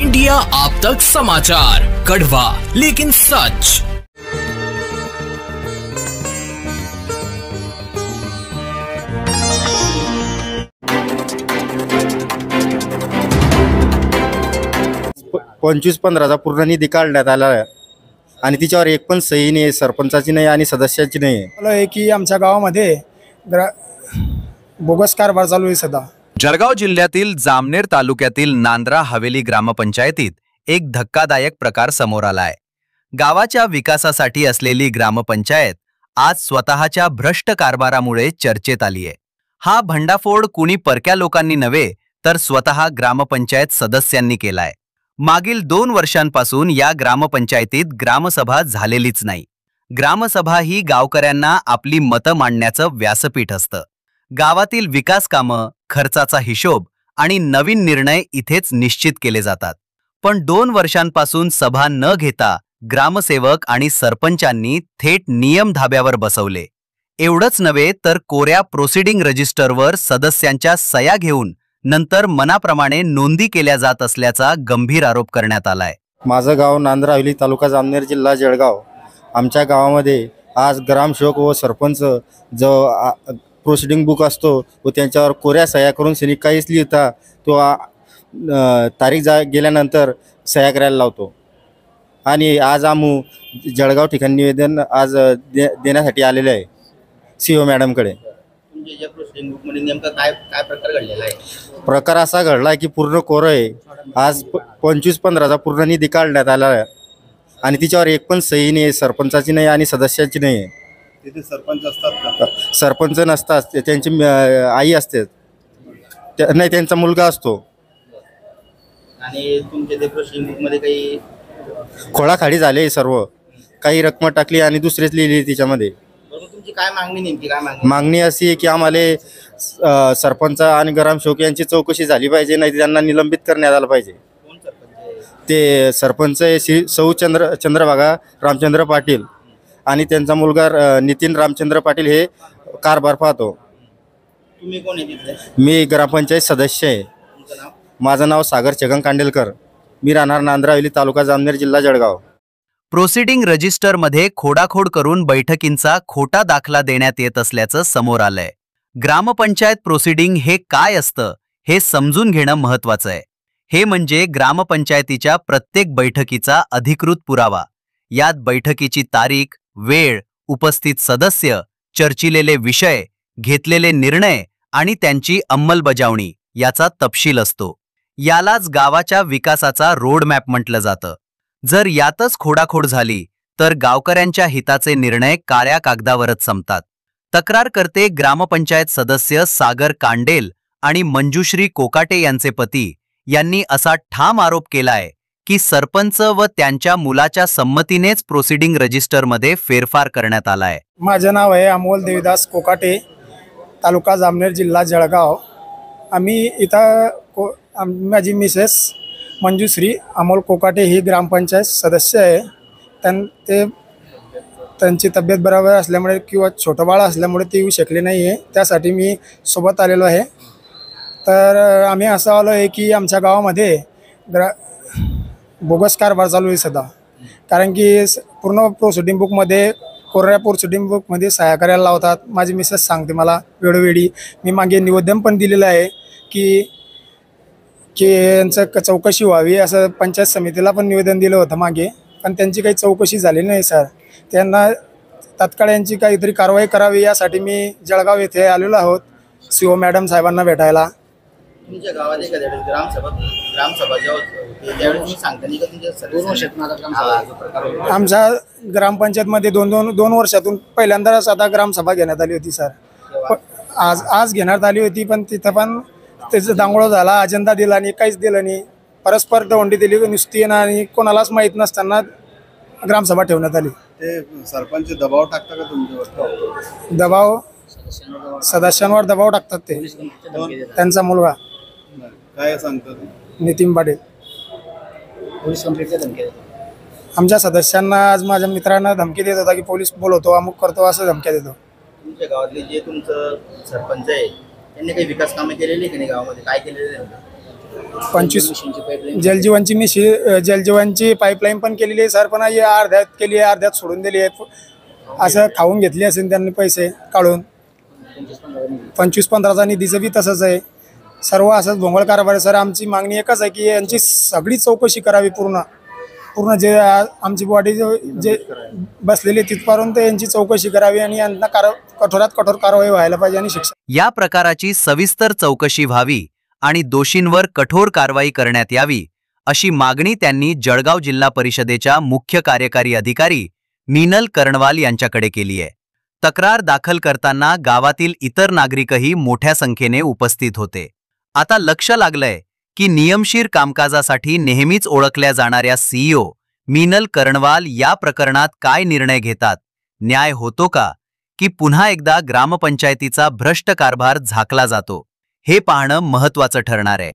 India आप तक समाचार, कड़वा लेकिन सच। पंचवीस 15चा पूर्ण निधी काढण्यात आला आणि तिच्यावर एक पण सही नाही, सरपंचाची नाही आणि सदस्याची नाही आहे की आमच्या गावामध्ये बोगस कारभार चालू आहे सध्या। जळगाव जिल्ह्यातील जामनेर तालुक्यातील नांद्रा हवेली ग्रामपंचायतीत एक धक्कादायक प्रकार समोर आलाय। गावाच्या विकासासाठी असलेली ग्रामपंचायत आज स्वतःच्या भ्रष्ट कारभारामुळे चर्चेत आली आहे। हा भंडाफोड कुणी परक्या लोकांनी नव्हे तर स्वतः ग्रामपंचायत सदस्यांनी केलाय। मागील 2 वर्षांपासून या ग्रामपंचायतीत ग्रामसभा झालेलीच नाही। ग्रामसभा ही गावकऱ्यांना आपली मतं मांडण्याचं व्यासपीठ असतं। गावातील विकास कामं, खर्चाचा हिशोब आणि नवीन निर्णय इथेच निश्चित केले जातात। पण 2 वर्षांपासून सभा न घेता ग्रामसेवक आणि सरपंचांनी थेट नियम धाब्यावर बसवले। एवढंच नव्हे तर कोऱ्या प्रोसिडिंग रजिस्टरवर सदस्यांच्या सह्या घेऊन नंतर मनाप्रमाणे नोंदी केल्या जात असल्याचा गंभीर आरोप करण्यात आलाय। माझं गाव नांद्रा हवेली, तालुका जामनेर, जिल्हा जळगाव। आमच्या गावामध्ये आज ग्रामसेवक व सरपंच जो प्रोसिडिंग बुक असतो व त्यांच्यावर कोऱ्या सह्या करून सनी काहीच लिहिता तो तारीख गेल्यानंतर सह्या करायला लावतो। आणि आज आम्ही जळगाव ठिकाणी निवेदन आज देण्यासाठी आलेले आहे सीओ मॅडमकडे। प्रकार असा घडला की पूर्ण कोरं आहे। आज 25 15चा पूर्ण निधी काढण्यात आला आणि तिच्यावर एक पण सही नाही, सरपंचाची नाही आणि सदस्याची नाही। तिथे सरपंच असतात का? सरपंच नसतात, त्यांची आई असते, नाही त्यांचा मुलगा असतो। आणि तुमच्या ते प्रोसिडिंग बुक मध्ये काही खोळाखाडी झाले सर्व, काही रक्कम टाकली आणि दुसरेच लिहिली तिच्यामध्ये। तुमची काय मागणी, नेमकी काय मागणी अशी आहे की आम्हाला सरपंच आणि ग्रामसेवक यांची चौकशी झाली पाहिजे, नाही त्यांना निलंबित करण्यात आलं पाहिजे। कोण सरपंच? ते सरपंच सौ चंद्रभागा रामचंद्र पाटील आणि त्यांचा मुलगा नितीन रामचंद्र पाटील हे कारभार पाहतो। तुम्ही कोण आहे तिथले? मी ग्रामपंचायत सदस्य आहे। तुमचं नाव? माझं नाव सागर छगन कांडेलकर। मी राहणार नांद्रा हवेली, तालुका जामनेर, जिल्हा जळगाव। प्रोसिडिंग रजिस्टरमध्ये खोडाखोड करून बैठकींचा खोटा दाखला देण्यात येत असल्याचं समोर आलंय। ग्रामपंचायत प्रोसिडिंग हे काय असतं हे समजून घेणं महत्त्वाचं आहे। हे म्हणजे ग्रामपंचायतीच्या प्रत्येक बैठकीचा अधिकृत पुरावा। यात बैठकीची तारीख, वेळ, उपस्थित सदस्य, चर्चिलेले विषय, घेतलेले निर्णय आणि त्यांची अंमलबजावणी याचा तपशील असतो। यालाच गावाच्या विकासाचा रोडमॅप म्हटलं जातं। जर यातच खोडाखोड झाली तर गावकऱ्यांच्या हिताचे निर्णय काळ्या कागदावरच संपतात। तक्रारकर्ते ग्रामपंचायत सदस्य सागर कांडेल आणि मंजुश्री कोकाटे यांचे पती यांनी असा ठाम आरोप केलाय की सरपंच व त्यांच्या मुलाच्या संमतीनेच प्रोसिडिंग रजिस्टरमध्ये फेरफार करण्यात आलाय। माझे नाव आहे अमोल देवीदास कोकाटे, तालुका जामनेर, जिल्हा जळगाव। आम्ही इथं माझी मिसेस मंजुश्री अमोल कोकाटे ही ग्रामपंचायत सदस्य आहे। त्यांची तब्येत बरोबर असल्यामुळे किंवा छोटं बाळ असल्यामुळे ती येऊ शकली नाही आहे, त्यासाठी मी सोबत आलेलो आहे। तर आम्ही असं आलो आहे की आमच्या गावामध्ये बोगस कारभार चालू आहे सध्या। कारण की पूर्ण प्रोसिडिंग बुकमध्ये, कोऱ्या प्रोसिडिंग बुकमध्ये सह्या करायला लावतात। माझी मिसेस सांगते मला वेळोवेळी। मी मागे निवेदन पण दिलेलं आहे की यांचं चौकशी व्हावी, असं पंचायत समितीला पण निवेदन दिलं होतं मागे, पण त्यांची काही चौकशी झाली नाही सर। त्यांना तात्काळ यांची काहीतरी कारवाई करावी यासाठी मी जळगाव येथे आलेलो आहोत सीओ मॅडम साहेबांना भेटायला। तुमच्या गावात एखाद्या ग्रामसभा त्यावेळी सांगताना का तुमच्या 2 वर्षात आमच्या ग्रामपंचायतमध्ये दोन वर्षातून पहिल्यांदाच आता ग्रामसभा घेण्यात आली होती सर। आज घेण्यात आली होती, पण तिथं पण त्याचं दांगोळा झाला, अजेंडा दिला नाही, काहीच दिलं नाही। परस्पर दवंडी दिली नुसती आणि कोणालाच माहीत नसताना ग्रामसभा ठेवण्यात आली। ते सरपंच दबाव टाकतात का तुमच्यावर? दबाव सदस्यांवर दबाव टाकतात ते, त्यांचा मुलगा काय सांगतात? नितीन पाटील। पोलीस कंप्लेंट धमकी देतो आमच्या सदस्यांना। आज माझ्या मित्रांना धमकी देत होता की पोलीस बोलवतो, अमुक करतो, असं धमक्या देतो। तुमच्या गावातले जे तुमचं सरपंच आहे त्यांनी काही विकास कामे केलेली की नाही गावामध्ये? काय केलेले? जलजीवनची पाईपलाईन पण केलेली आहे सर, पण ही अर्ध्यात केली आहे, अर्ध्यात सोडून दिली आहे. असं खाऊन घेतली असेल त्यांनी पैसे काढून. 25-15चा निधीचं बी तसंच आहे. सर्व असंच भोंगळ कारभार आहे सर. आमची मागणी एकच आहे की यांची सगळी चौकशी करावी, पूर्ण जे आमची बॉडी जे बसलेली तिथपर्यंत यांची चौकशी करावी आणि यांना कठोरात कठोर कारवाई व्हायला पाहिजे आणि शिक्षा. या प्रकाराची सविस्तर चौकशी व्हावी आणि दोषींवर कठोर कारवाई करण्यात यावी अशी मागणी त्यांनी जळगाव जिल्हा परिषदेच्या मुख्य कार्यकारी अधिकारी मीनल कर्णवाल यांच्याकडे केली आहे. तक्रार दाखल करताना गावातील इतर नागरिकही मोठ्या संख्येने उपस्थित होते. आता लक्ष लागलंय की नियमशीर कामकाजासाठी नेहमीच ओळखल्या जाणाऱ्या सीईओ मीनल कर्णवाल या प्रकरणात काय निर्णय घेतात. न्याय होतो का, की पुन्हा एकदा ग्रामपंचायतीचा भ्रष्ट कारभार झाकला जातो, हे पाहणं महत्त्वाचं ठरणार आहे.